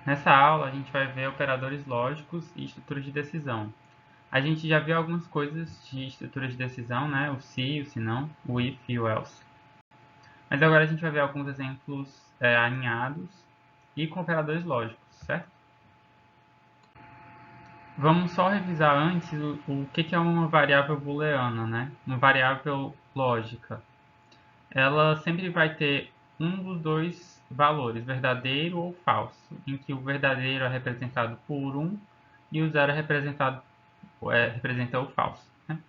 Nessa aula a gente vai ver operadores lógicos e estruturas de decisão. A gente já viu algumas coisas de estruturas de decisão, né? O se, o se não, o if e o else. Mas agora a gente vai ver alguns exemplos alinhados e com operadores lógicos, certo? Vamos só revisar antes o que é uma variável booleana, né? Uma variável lógica. Ela sempre vai ter um dos dois valores, verdadeiro ou falso, em que o verdadeiro é representado por 1 e o zero é representa o falso. Né?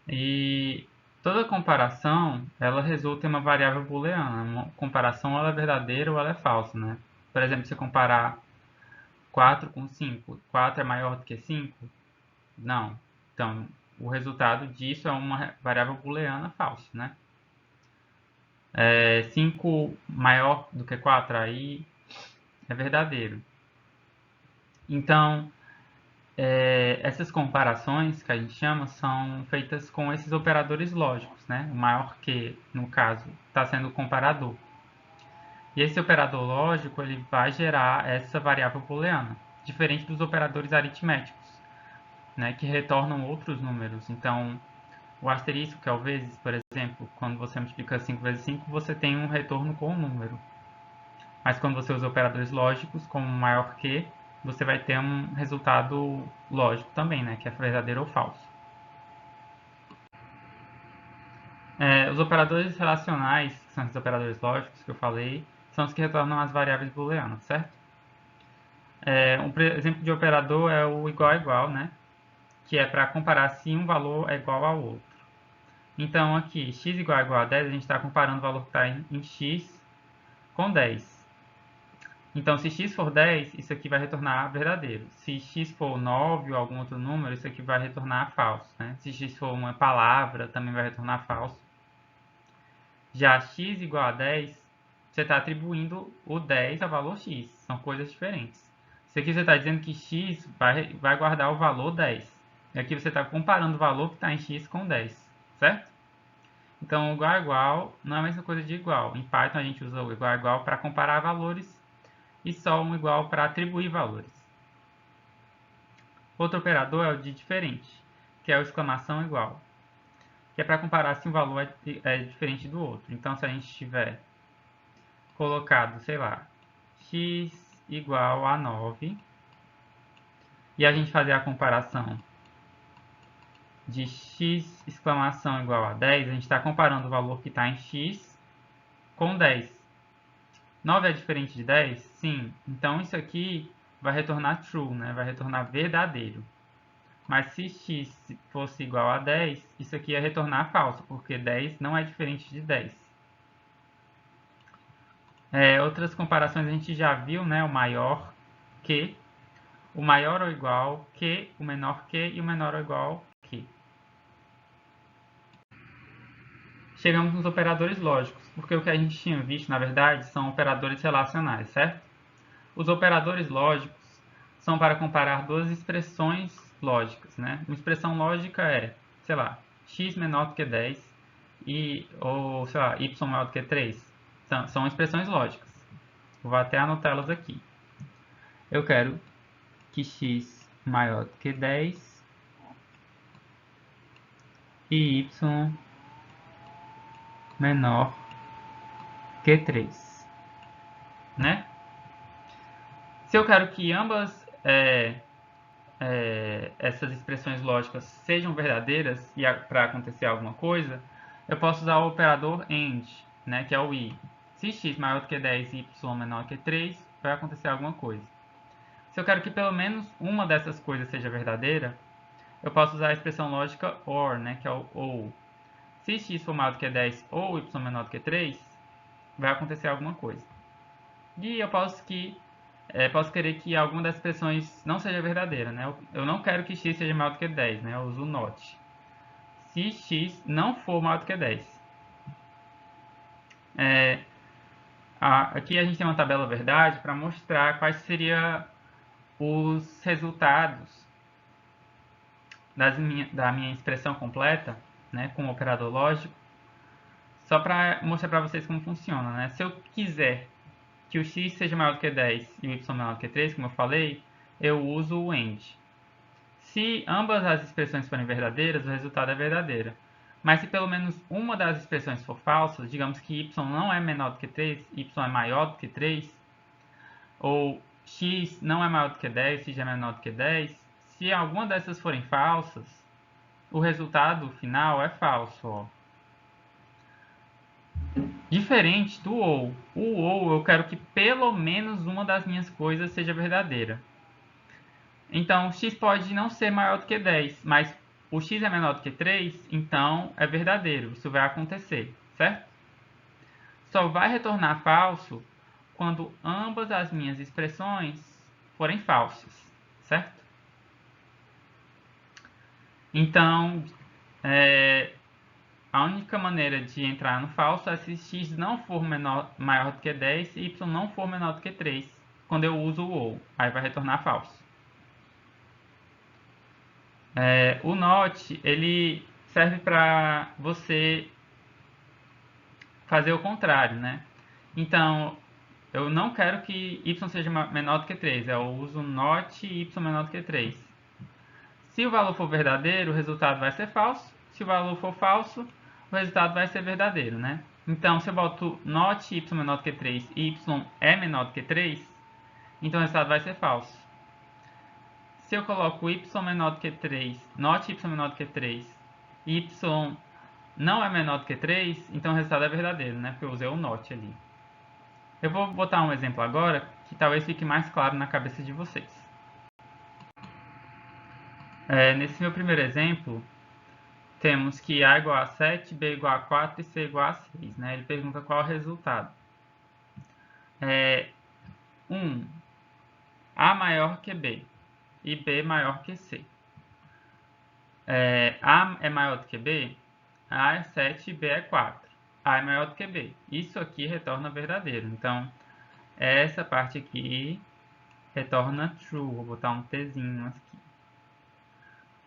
E toda comparação, ela resulta em uma variável booleana. Uma comparação, ela é verdadeira ou ela é falsa. Né? Por exemplo, se comparar 4 com 5, 4 é maior do que 5? Não. Então, o resultado disso é uma variável booleana falsa. Né? 5 maior do que 4, aí é verdadeiro. Então, essas comparações que a gente chama são feitas com esses operadores lógicos, né? O maior que, no caso, está sendo o comparador. E esse operador lógico ele vai gerar essa variável booleana, diferente dos operadores aritméticos, né? Que retornam outros números. Então, o asterisco, que é o vezes, por exemplo, quando você multiplica 5 vezes 5, você tem um retorno com um número. Mas quando você usa operadores lógicos, como maior que, você vai ter um resultado lógico também, né? Que é verdadeiro ou falso. Os operadores relacionais, que são os operadores lógicos que eu falei, são os que retornam as variáveis booleanas, certo? Um exemplo de operador é o igual a igual, né? Que é para comparar se um valor é igual ao outro. Então aqui, x igual a 10, a gente está comparando o valor que está em x com 10. Então, se x for 10, isso aqui vai retornar verdadeiro. Se x for 9 ou algum outro número, isso aqui vai retornar falso. Né? Se x for uma palavra, também vai retornar falso. Já x igual a 10, você está atribuindo o 10 ao valor x. São coisas diferentes. Isso aqui você está dizendo que x vai guardar o valor 10. E aqui você está comparando o valor que está em x com 10, certo? Então, igual a igual não é a mesma coisa de igual. Em Python a gente usa o igual a igual para comparar valores e só um igual para atribuir valores. Outro operador é o de diferente, que é o exclamação igual, que é para comparar se um valor é diferente do outro. Então, se a gente tiver colocado, sei lá, x igual a 9, e a gente fazer a comparação de x exclamação igual a 10, a gente está comparando o valor que está em x com 10. 9 é diferente de 10? Sim. Então, isso aqui vai retornar true, né? Vai retornar verdadeiro. Mas se x fosse igual a 10, isso aqui ia retornar falso, porque 10 não é diferente de 10. Outras comparações a gente já viu, né? O maior que, o maior ou igual que, o menor que e o menor ou igual que. Chegamos nos operadores lógicos, porque o que a gente tinha visto, na verdade, são operadores relacionais, certo? Os operadores lógicos são para comparar duas expressões lógicas, né? Uma expressão lógica é, sei lá, x menor do que 10 ou, sei lá, y maior do que 3. São expressões lógicas. Vou até anotá-las aqui. Eu quero que x maior do que 10 e y menor que 3, né? Se eu quero que ambas essas expressões lógicas sejam verdadeiras e para acontecer alguma coisa, eu posso usar o operador AND, né, que é o I. Se x maior do que 10 e y menor que 3, vai acontecer alguma coisa. Se eu quero que pelo menos uma dessas coisas seja verdadeira, eu posso usar a expressão lógica OR, né, que é o OU. Se x for maior do que 10 ou y menor do que 3, vai acontecer alguma coisa. E eu posso querer que alguma das expressões não seja verdadeira, né? Eu não quero que x seja maior do que 10, né? Eu uso o not. Se x não for maior do que 10. Aqui a gente tem uma tabela verdade para mostrar quais seriam os resultados da minha expressão completa, né? Com o operador lógico. Só para mostrar para vocês como funciona, né? Se eu quiser que o x seja maior do que 10 e o y menor do que 3, como eu falei, eu uso o AND. Se ambas as expressões forem verdadeiras, o resultado é verdadeiro. Mas se pelo menos uma das expressões for falsa, digamos que y não é menor do que 3, y é maior do que 3, ou x não é maior do que 10, x é menor do que 10, se alguma dessas forem falsas, o resultado final é falso. Ó. Diferente do ou. O ou eu quero que pelo menos uma das minhas coisas seja verdadeira. Então, x pode não ser maior do que 10, mas o x é menor do que 3, então é verdadeiro. Isso vai acontecer, certo? Só vai retornar falso quando ambas as minhas expressões forem falsas, certo? Então, a única maneira de entrar no falso é se x não for maior do que 10 e y não for menor do que 3, quando eu uso o ou. Aí vai retornar falso. O not, ele serve para você fazer o contrário, né? Então, eu não quero que y seja menor do que 3, eu uso not y menor do que 3. Se o valor for verdadeiro, o resultado vai ser falso. Se o valor for falso, o resultado vai ser verdadeiro, né? Então, se eu boto not y menor do que 3 e y é menor do que 3, então o resultado vai ser falso. Se eu coloco y menor do que 3, not y menor do que 3, y não é menor do que 3, então o resultado é verdadeiro, né? Porque eu usei o not ali. Eu vou botar um exemplo agora que talvez fique mais claro na cabeça de vocês. Nesse meu primeiro exemplo, temos que A igual a 7, B igual a 4 e C igual a 6. Né? Ele pergunta qual é o resultado. 1. A maior que B e B maior que C. A é maior do que B, A é 7 e B é 4. A é maior do que B. Isso aqui retorna verdadeiro. Então, essa parte aqui retorna true. Vou botar um Tzinho aqui.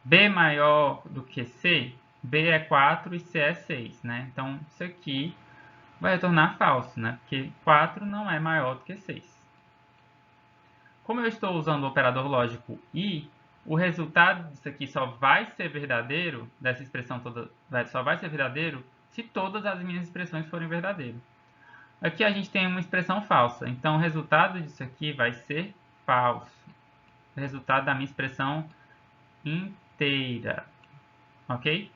B maior do que C, B é 4 e C é 6, né? Então, isso aqui vai retornar falso, né? Porque 4 não é maior do que 6. Como eu estou usando o operador lógico i, o resultado disso aqui só vai ser verdadeiro, dessa expressão toda, só vai ser verdadeiro se todas as minhas expressões forem verdadeiras. Aqui a gente tem uma expressão falsa, então o resultado disso aqui vai ser falso. O resultado da minha expressão inteira. Ok?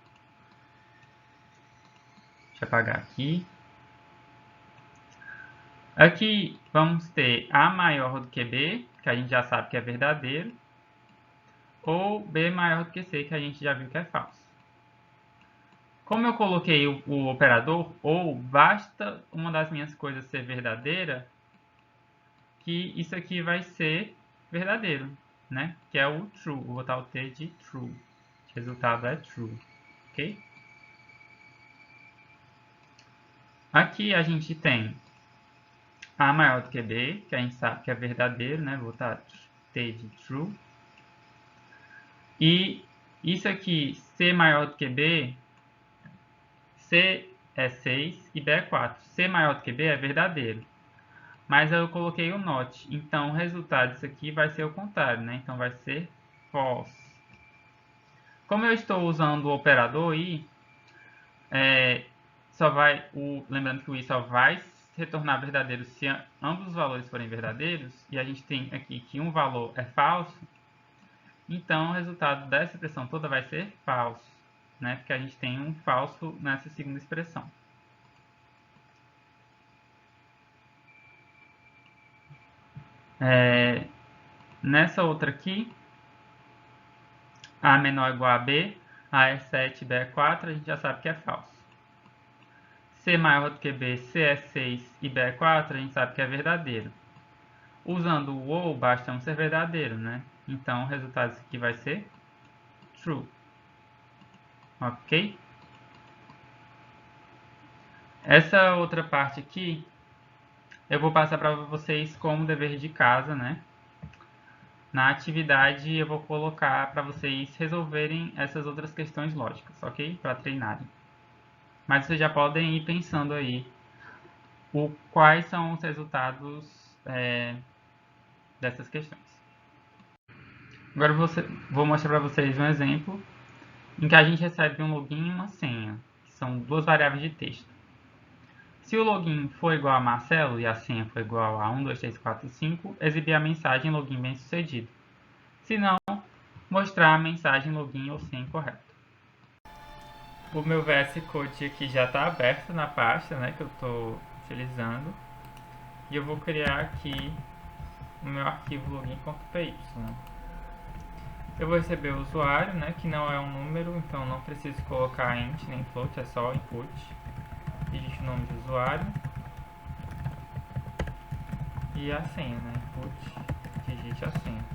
Deixa eu apagar aqui. Aqui vamos ter A maior do que B, que a gente já sabe que é verdadeiro, ou B maior do que C, que a gente já viu que é falso. Como eu coloquei o operador ou, basta uma das minhas coisas ser verdadeira, que isso aqui vai ser verdadeiro, né? Que é o true. Vou botar o T de true. O resultado é true, ok? Aqui a gente tem A maior do que B, que a gente sabe que é verdadeiro, né? Vou botar T de true. E isso aqui, C maior do que B, C é 6 e B é 4. C maior do que B é verdadeiro. Mas eu coloquei o not. Então, o resultado disso aqui vai ser o contrário, né? Então, vai ser false. Como eu estou usando o operador i, lembrando que o i só vai retornar verdadeiro se ambos os valores forem verdadeiros, e a gente tem aqui que um valor é falso, então o resultado dessa expressão toda vai ser falso, né? Porque a gente tem um falso nessa segunda expressão. Nessa outra aqui, A menor ou igual a B, A é 7 e B é 4, a gente já sabe que é falso. C maior do que B, C é 6 e B é 4, a gente sabe que é verdadeiro. Usando o ou, basta um ser verdadeiro, né? Então, o resultado disso aqui vai ser true. Ok? Essa outra parte aqui, eu vou passar para vocês como dever de casa, né? Na atividade, eu vou colocar para vocês resolverem essas outras questões lógicas, ok? Para treinarem. Mas vocês já podem ir pensando aí quais são os resultados dessas questões. Agora vou mostrar para vocês um exemplo em que a gente recebe um login e uma senha, que são duas variáveis de texto. Se o login for igual a Marcelo e a senha for igual a 1, 2, 3, 4, 5, exibir a mensagem login bem sucedido. Se não, mostrar a mensagem login ou senha incorreta. O meu VS Code aqui já está aberto na pasta, né, que eu estou utilizando. E eu vou criar aqui o meu arquivo login.py. Eu vou receber o usuário, né, que não é um número, então não preciso colocar int nem float, é só input. Digite o nome do usuário e a senha, né, input, digite a senha.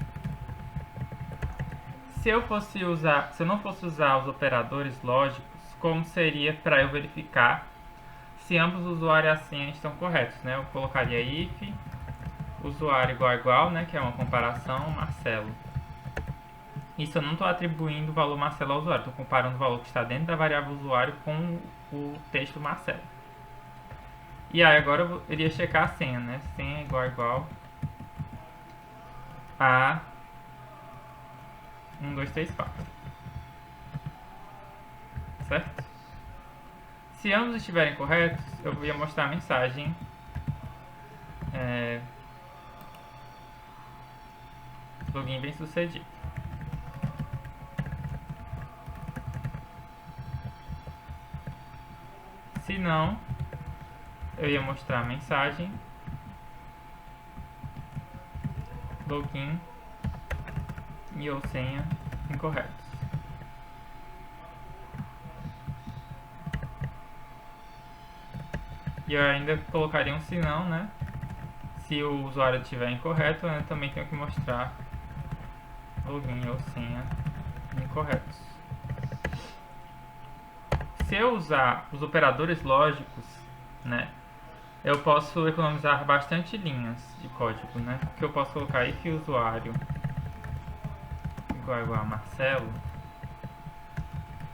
Se eu não fosse usar os operadores lógicos, como seria para eu verificar se ambos o usuário e a senha estão corretos, né? Eu colocaria if usuário igual a igual, né, que é uma comparação, Marcelo. Isso eu não estou atribuindo o valor Marcelo ao usuário, estou comparando o valor que está dentro da variável usuário com o texto Marcelo. E aí agora eu iria checar a senha, né? Senha igual a igual a 1, 2, 3, 4. Certo? Se ambos estiverem corretos, eu ia mostrar a mensagem login bem sucedido. Se não, eu ia mostrar a mensagem login e ou senha incorretos. E eu ainda colocaria um senão, né? Se o usuário estiver incorreto, eu também tenho que mostrar login ou senha incorretos. Se eu usar os operadores lógicos, né, eu posso economizar bastante linhas de código, né? Porque eu posso colocar if usuário igual a igual a Marcelo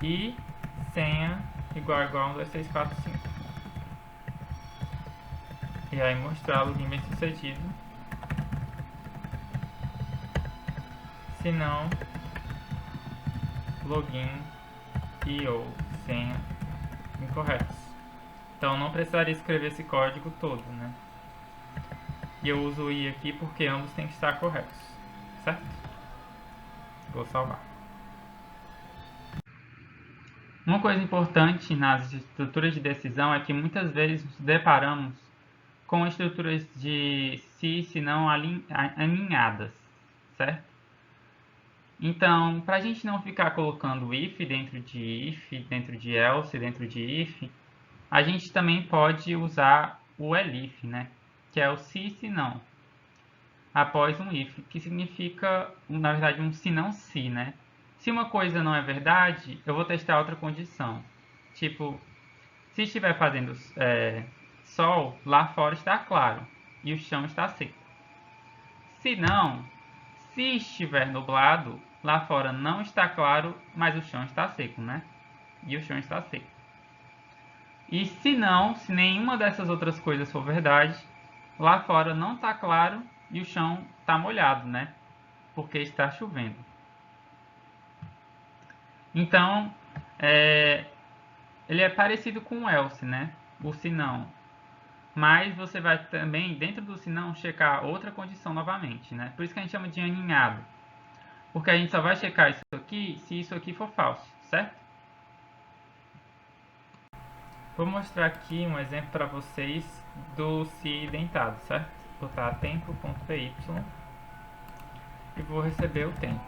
e senha igual a igual a 1, 2, 3, 4, 5. E aí mostrar o login bem sucedido. Se não, login e ou senha incorretos. Então não precisaria escrever esse código todo, né? E eu uso o i aqui porque ambos têm que estar corretos, certo? Vou salvar. Uma coisa importante nas estruturas de decisão é que muitas vezes nos deparamos com estruturas de se não alinhadas, certo? Então, para a gente não ficar colocando if, dentro de else, dentro de if, a gente também pode usar o elif, né? Que é o se não, após um if, que significa, na verdade, um se não se, né? Se uma coisa não é verdade, eu vou testar outra condição. Tipo, se estiver fazendo sol, lá fora está claro e o chão está seco. Se não, se estiver nublado, lá fora não está claro, mas o chão está seco, né? E o chão está seco. E se não, se nenhuma dessas outras coisas for verdade, lá fora não está claro e o chão está molhado, né? Porque está chovendo. Então, ele é parecido com o else, né? O se não. Mas você vai também, dentro do se não, checar outra condição novamente, né? Por isso que a gente chama de aninhado. Porque a gente só vai checar isso aqui se isso aqui for falso, certo? Vou mostrar aqui um exemplo para vocês do se identado, certo? Vou botar tempo.py e vou receber o tempo.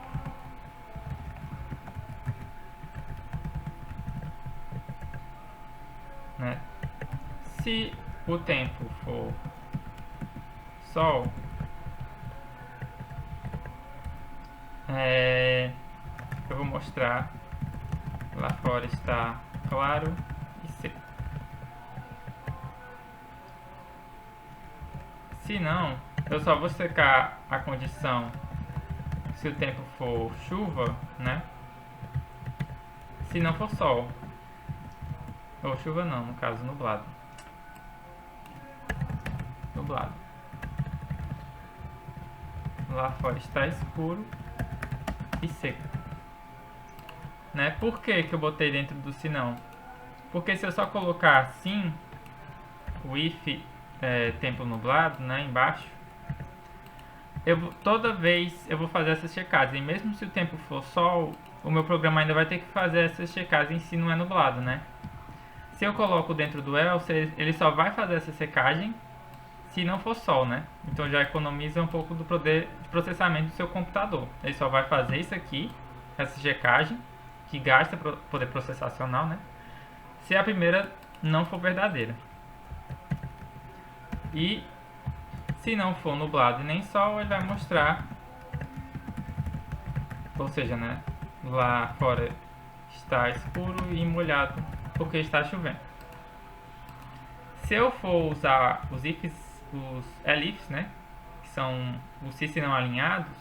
Né? Se o tempo for sol, eu vou mostrar lá fora está claro e seco. Se não, eu só vou secar a condição se o tempo for chuva, né? Se não for sol. Ou chuva não, no caso nublado. nublado. Lá fora está escuro e seco. Né? Por que que eu botei dentro do se não? Porque se eu só colocar assim, o if tempo nublado, né, embaixo, toda vez eu vou fazer essas checagens. E mesmo se o tempo for sol, o meu programa ainda vai ter que fazer essas checagens se não é nublado, né? Se eu coloco dentro do else, ele só vai fazer essa checagem se não for sol, né? Então já economiza um pouco do poder de processamento do seu computador. Ele só vai fazer isso aqui, essa checagem, que gasta poder processacional, né? Se a primeira não for verdadeira. E se não for nublado e nem sol, ele vai mostrar, ou seja, né, lá fora está escuro e molhado porque está chovendo. Se eu for usar os ifs, os elifs, né, que são os se não alinhados,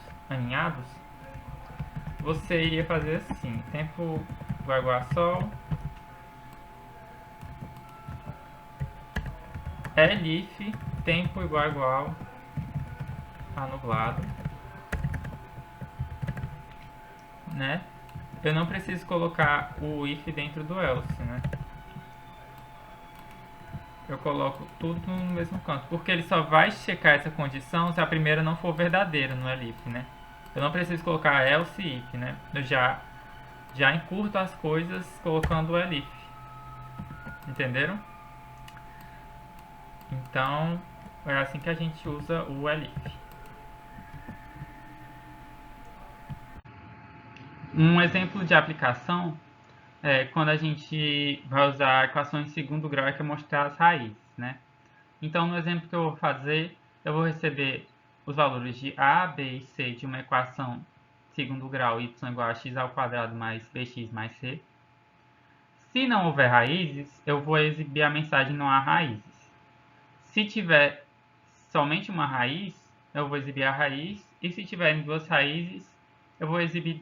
você iria fazer assim: tempo igual a sol, elif, tempo igual a nublado, né? Eu não preciso colocar o if dentro do else, né? Eu coloco tudo no mesmo canto, porque ele só vai checar essa condição se a primeira não for verdadeira no elif, né? Eu não preciso colocar else e if, né? Eu já encurto as coisas colocando o elif. Entenderam? Então, é assim que a gente usa o elif. Um exemplo de aplicação é quando a gente vai usar equações de segundo grau, que é mostrar as raízes, né? Então, no exemplo que eu vou fazer, eu vou receber os valores de a, b e c de uma equação de segundo grau, y igual a x ao quadrado mais bx mais c. Se não houver raízes, eu vou exibir a mensagem não há raízes. Se tiver somente uma raiz, eu vou exibir a raiz, e se tiverem duas raízes, eu vou exibir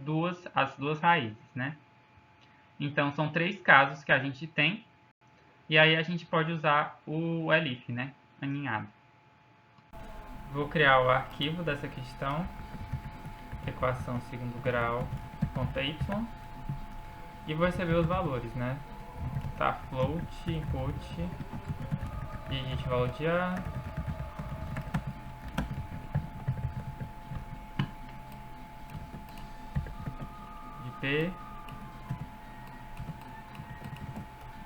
as duas raízes, né? Então, são três casos que a gente tem, e aí a gente pode usar o elif, né? Aninhado. Vou criar o arquivo dessa questão, equação segundo grau, .y, e vou receber os valores, né? Tá, float, input, digite valor de a, de b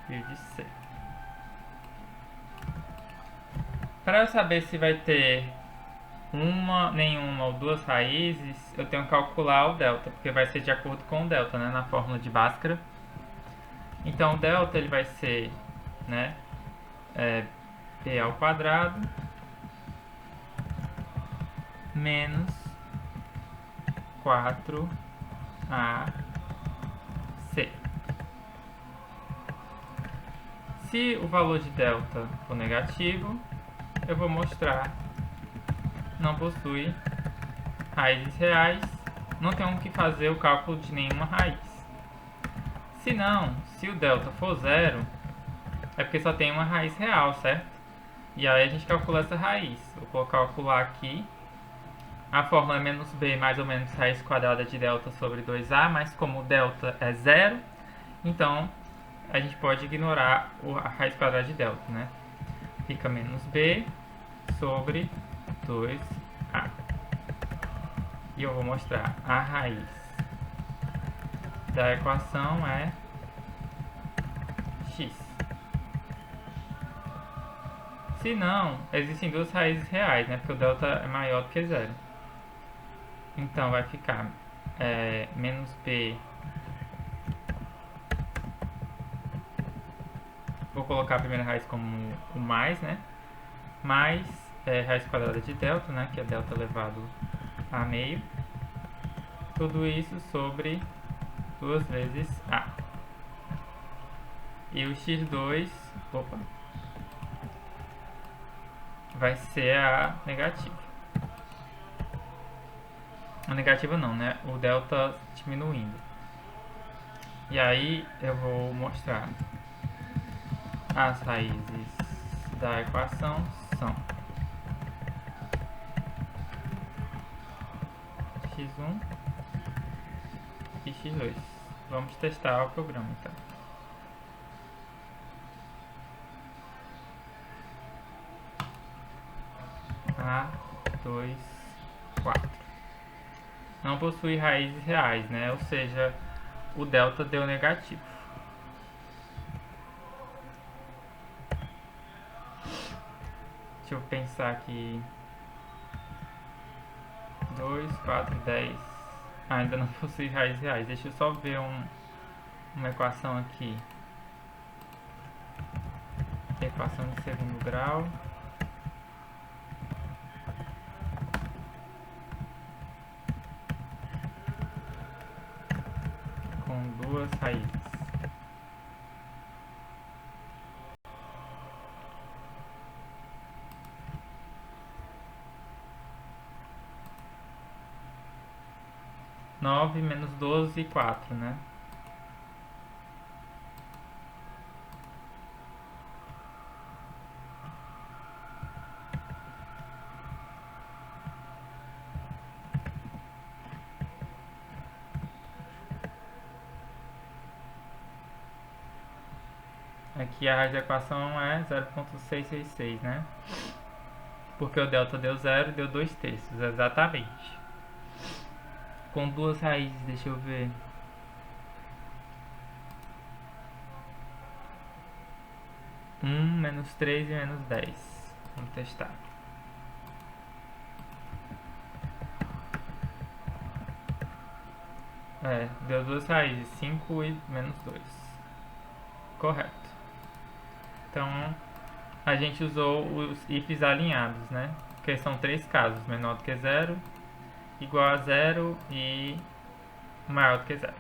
e de c. Para eu saber se vai ter nenhuma ou duas raízes, eu tenho que calcular o delta, porque vai ser de acordo com o delta, né, na fórmula de Bhaskara. Então o delta ele vai ser, né, b ao quadrado menos 4ac. Se o valor de delta for negativo, eu vou mostrar não possui raízes reais, não tenho que fazer o cálculo de nenhuma raiz. Se não, se o delta for zero, é porque só tem uma raiz real, certo? E aí a gente calcula essa raiz. Vou calcular aqui. A fórmula é menos b mais ou menos raiz quadrada de delta sobre 2a, mas como o delta é zero, então a gente pode ignorar a raiz quadrada de delta, né? Fica menos b sobre 2a. E eu vou mostrar a raiz da equação é x. Se não, existem duas raízes reais, né? Porque o delta é maior do que zero. Então vai ficar menos b. Vou colocar a primeira raiz como o mais, né? Mais raiz quadrada de delta, né? Que é delta elevado a meio. Tudo isso sobre 2 vezes a. E o x2, vai ser a negativa. A negativa não, né? O delta diminuindo. E aí eu vou mostrar as raízes da equação são x1 e x2. Vamos testar o programa então. A2, 4. Não possui raízes reais, né? Ou seja, o delta deu negativo. Deixa eu pensar aqui. 2, 4, 10. Ainda não possui raízes reais. Deixa eu só ver uma equação aqui. Equação de segundo grau. Com duas raízes. Nove menos 12 e 4, né? Aqui a raiz da equação é 0,666, né? Porque o delta deu 0 e deu 2/3, exatamente. Com duas raízes, deixa eu ver. Menos 3 e menos 10. Vamos testar. Deu duas raízes, 5 e menos 2. Correto. Então, a gente usou os ifs alinhados, né? Porque são três casos: menor do que 0, igual a 0 e maior do que 0.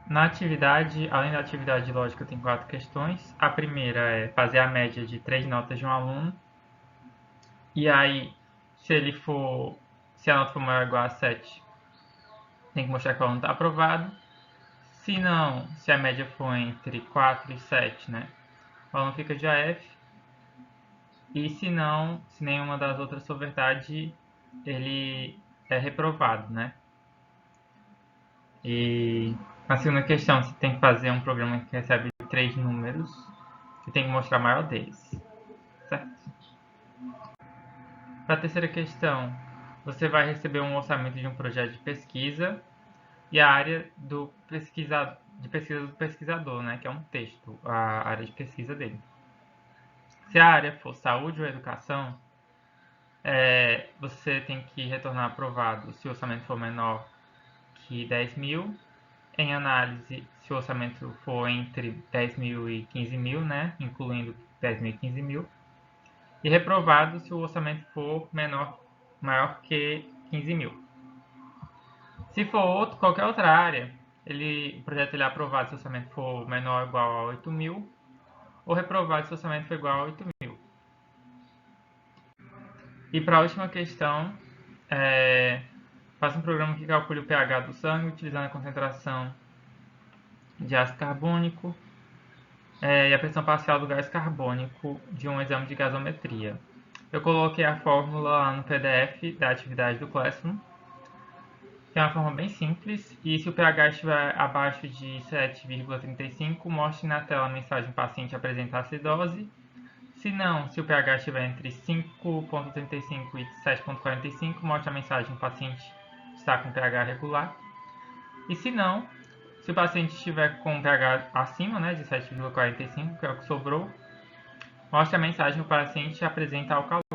Na atividade, além da atividade lógica, tem 4 questões. A primeira é fazer a média de 3 notas de um aluno. E aí, se a nota for maior ou igual a 7, tem que mostrar que o aluno está aprovado. Se não, se a média for entre 4 e 7, né, o aluno fica de AF. E se não, se nenhuma das outras for verdade, ele é reprovado, né? E na segunda questão, você tem que fazer um programa que recebe 3 números e tem que mostrar o maior deles, certo? Para a terceira questão, você vai receber um orçamento de um projeto de pesquisa e a área de pesquisa do pesquisador, né, que é um texto, a área de pesquisa dele. Se a área for saúde ou educação, você tem que retornar aprovado se o orçamento for menor que 10 mil. Em análise, se o orçamento for entre 10 mil e 15 mil, né, incluindo 10 mil e 15 mil. E reprovado se o orçamento for maior que 15 mil. Se for qualquer outra área, o projeto é aprovado se o orçamento for menor ou igual a 8 mil, ou reprovado se o orçamento for igual a 8 mil. E para a última questão, faça um programa que calcule o pH do sangue utilizando a concentração de ácido carbônico e a pressão parcial do gás carbônico de um exame de gasometria. Eu coloquei a fórmula lá no PDF da atividade do Classroom, que é uma forma bem simples, e se o pH estiver abaixo de 7,35, mostre na tela a mensagem paciente apresenta acidose. Se não, se o pH estiver entre 5,35 e 7,45, mostre a mensagem paciente está com pH regular. E se não, se o paciente estiver com pH acima, né, de 7,45, que é o que sobrou, mostre a mensagem o paciente apresenta alcalose.